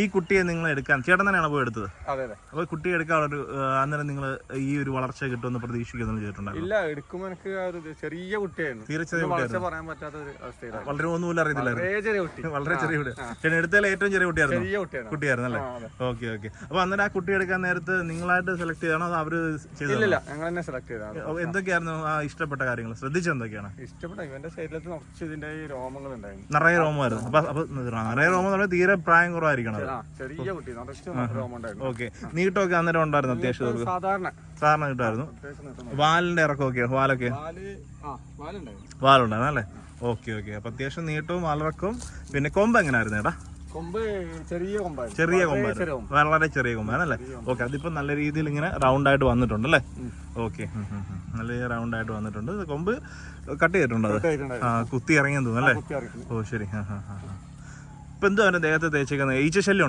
ഈ കുട്ടിയെ നിങ്ങൾ എടുക്കാൻ ചേട്ടൻ തന്നെയാണ് പോയി എടുത്തത്? അതെ അതെ. അപ്പോൾ കുട്ടിയെ എടുക്കാനുള്ള അന്നേരം നിങ്ങൾ ഈ ഒരു വളർച്ച കിട്ടുമെന്ന് പ്രതീക്ഷിക്കുന്നു ചെയ്തിട്ടുണ്ടായിരുന്നു? ഇല്ല, എടുക്കുമ്പോൾ എനിക്ക് ചെറിയ കുട്ടിയായിരുന്നു, തീരെ ചെറിയ കുട്ടിയായിരുന്നു, പറയാൻ പറ്റാത്ത ഒരു അവസ്ഥയിലായിരുന്നു. വളരെ ഒന്നുമില്ല അറിയത്തില്ലായിരുന്നു, വളരെ ചെറിയ കുട്ടി. ചേട്ടൻ എടുത്തതിൽ ഏറ്റവും ചെറിയ കുട്ടിയായിരുന്നു അല്ലേ? Okay okay. അപ്പോൾ അന്നേരം ആ കുട്ടി എടുക്കാൻ നേരത്ത് നിങ്ങളായിട്ട് സെലക്ട് ചെയ്താണോ അതോ അവര് ചെയ്തോ? ഇല്ല, ഞങ്ങൾ തന്നെ സെലക്ട് ചെയ്തതാണ്. എന്തൊക്കെയായിരുന്നു ആ ഇഷ്ടപ്പെട്ട കാര്യങ്ങൾ? ശ്രദ്ധിച്ചത് എന്തൊക്കെയാണ്? ഇഷ്ടപ്പെട്ട ഇവന്റെ ശരീരത്തിൽ കുറച്ച് ഇതിന്റെ രോമങ്ങൾ ഉണ്ടായിരുന്നു, നിറയെ രോമമായിരുന്നു. അപ്പൊ നിറയെ രോമം എന്ന് പറഞ്ഞാൽ തീരെ പ്രായം കുറവായിരിക്കണം. ചെറിയ കുട്ടി, രോമം ഉണ്ടായിരുന്നു. ഓക്കെ. നീട്ടമൊക്കെ അന്നേരം ഉണ്ടായിരുന്നു അത്യാവശ്യം? സാധാരണ കിട്ടായിരുന്നു. വാലിന്റെ ഇറക്കമൊക്കെയോ? വാലൊക്കെ വാലുണ്ടായിരുന്നു അല്ലേ? Okay okay. അപ്പൊ അത്യാവശ്യം നീട്ടവും വാലിറക്കവും. പിന്നെ കൊമ്പ് എങ്ങനെയായിരുന്നു ചേട്ടാ? ചെറിയ കൊമ്പായിരുന്നു, വളരെ ചെറിയ കൊമ്പാണല്ലേ? ഓക്കെ. അതിപ്പോ നല്ല രീതിയിൽ ഇങ്ങനെ റൗണ്ട് ആയിട്ട് വന്നിട്ടുണ്ട് അല്ലേ? ഓക്കെ, നല്ല റൗണ്ട് ആയിട്ട് വന്നിട്ടുണ്ട്. കൊമ്പ് കട്ട് ചെയ്തിട്ടുണ്ട്, അത് കുത്തി ഇറങ്ങിയെന്ന് തോന്നുന്നു അല്ലേ? ഓ ശരി. ഇപ്പൊ എന്തോ അവന്റെ ദേഹത്ത് തേച്ചേക്കുന്നത്? ഈച്ച ശല്യം